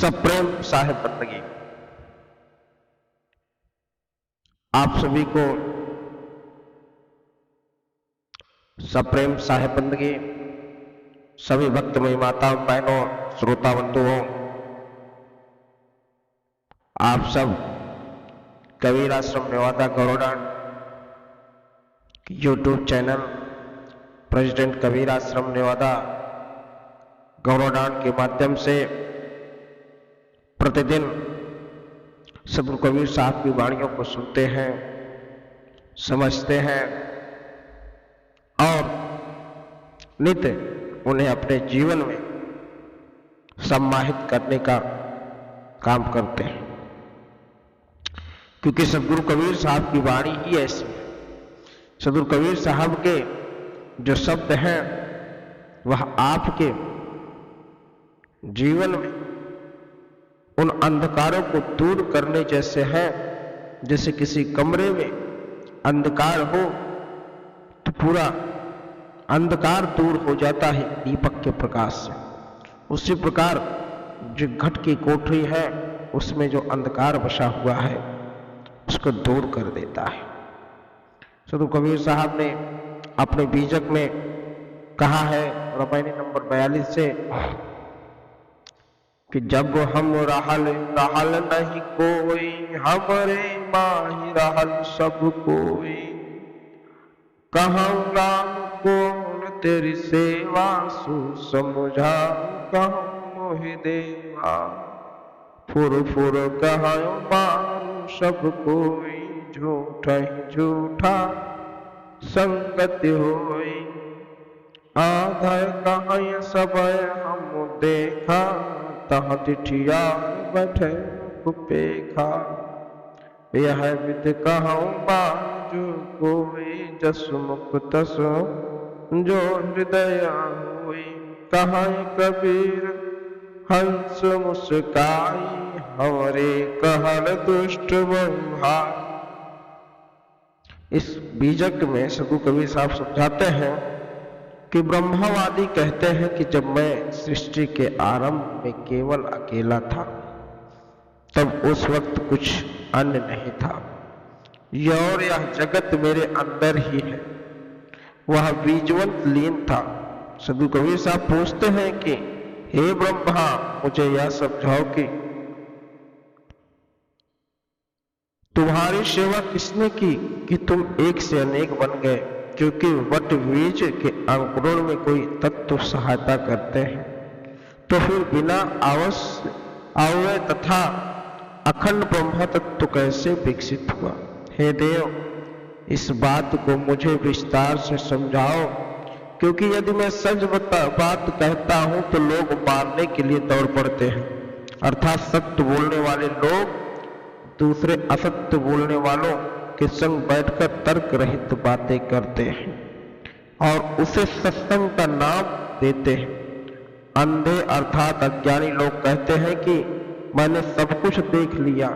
सप्रेम साहिब बंदगी। आप सभी को सप्रेम साहिब बंदगी, सभी भक्तमयी माताओं बहनों श्रोता बंधुओं, आप सब Kabir Ashram Newada Gaurdand YouTube channel president Kabir Ashram Newada गौरडांड के माध्यम से प्रतिदिन सद्गुरु कबीर साहब की वाणियों को सुनते हैं, समझते हैं और नित्य उन्हें अपने जीवन में सम्माहित करने का काम करते हैं, क्योंकि सद्गुरु कबीर साहब की वाणी ही ऐसी है। सद्गुरु कबीर साहब के जो शब्द हैं वह आपके जीवन में उन अंधकारों को दूर करने जैसे हैं, जैसे किसी कमरे में अंधकार हो तो पूरा अंधकार दूर हो जाता है दीपक के प्रकाश से। उसी प्रकार जो घट की कोठरी है उसमें जो अंधकार बसा हुआ है उसको दूर कर देता है। सद्गुरु कबीर साहब ने अपने बीजक में कहा है रामायणी नंबर 42 से कि जब हम रहल नहीं कोई, हमरे माही रहल सब कोई, कहूँ राम कौन तेरी सेवा सु समझा, कहूँ मोहि देवा फुर फुर कहूँ मारू सब कोई, झूठा ही झूठा संगति होई, आधर कहाँ सब हम देखा, तहाँ दिठिया बैठे कुपेखा, यह विद कहूँ बाजू कोई, जस मुख तस जो हृदय हुई, कहाँ कबीर हंस मुस्काई, हमरे कहल दुष्ट व्यवहार। इस बीजक में सद्गुरु कबीर साहब समझाते हैं कि ब्रह्मवादी कहते हैं कि जब मैं सृष्टि के आरंभ में केवल अकेला था तब उस वक्त कुछ अन्य नहीं था, और यह जगत मेरे अंदर ही है, वह बीजवंत लीन था। सद्गुरु कबीर साहब पूछते हैं कि हे ब्रह्मा, मुझे यह समझाओ कि तुम्हारी सेवा किसने की कि तुम एक से अनेक बन गए, क्योंकि वट बीज के अंकुरण में कोई तत्व सहायता करते हैं, तो फिर बिना अव्यय तथा अखंड ब्रह्म तत्व कैसे विकसित हुआ। हे देव, इस बात को मुझे विस्तार से समझाओ, क्योंकि यदि मैं सच बात कहता हूं तो लोग मारने के लिए दौड़ पड़ते हैं, अर्थात सत्य बोलने वाले लोग दूसरे असत्य बोलने वालों के संग बैठकर तर्क रहित बातें करते हैं और उसे सत्संग का नाम देते हैं। अंधे अर्थात अज्ञानी लोग कहते हैं कि मैंने सब कुछ देख लिया,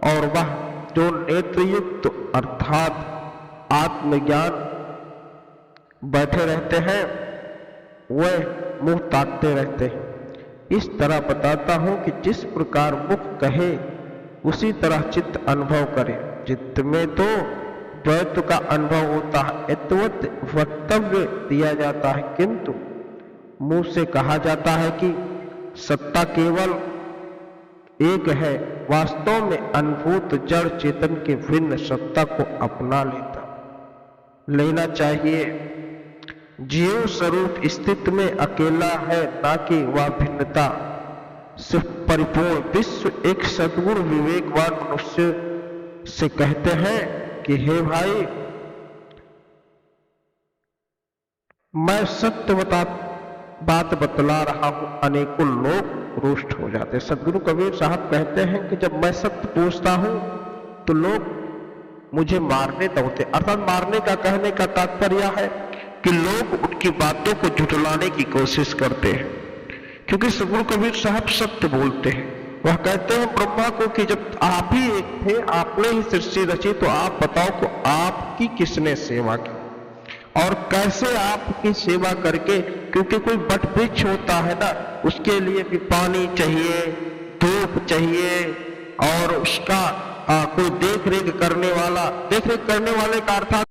और वह जो नेत्रयुक्त अर्थात आत्मज्ञान बैठे रहते हैं वह मुंह ताकते रहते हैं। इस तरह बताता हूं कि जिस प्रकार मुख कहे उसी तरह चित्त अनुभव करे। चित्त में तो द्वैत का अनुभव होता है, यथवत वक्तव्य दिया जाता है, किंतु मुंह से कहा जाता है कि सत्ता केवल एक है। वास्तव में अनुभूत जड़ चेतन के भिन्न सत्ता को अपना लेना चाहिए। जीव स्वरूप स्थिति में अकेला है, ना कि वह भिन्नता से परिपूर्ण विश्व। एक सद्गुरु विवेकवान मनुष्य से कहते हैं कि हे भाई, मैं सत्य बात बतला रहा हूं, अनेकों लोग रुष्ट हो जाते। सद्गुरु कबीर साहब कहते हैं कि जब मैं सत्य पूछता हूं तो लोग मुझे मारने दौड़ते। अर्थात मारने का कहने का तात्पर्य है कि लोग उनकी बातों को झुठलाने की कोशिश करते हैं, क्योंकि सद्गुरु कबीर साहब सत्य बोलते हैं। वह कहते हैं ब्रह्मा को कि जब आप ही एक थे, आपने ही सृष्टि रची, तो आप बताओ कि आपकी किसने सेवा की और कैसे आपकी सेवा करके, क्योंकि कोई वट वृक्ष होता है ना, उसके लिए भी पानी चाहिए, रूप चाहिए और उसका कोई देख रेख करने वाले का अर्थात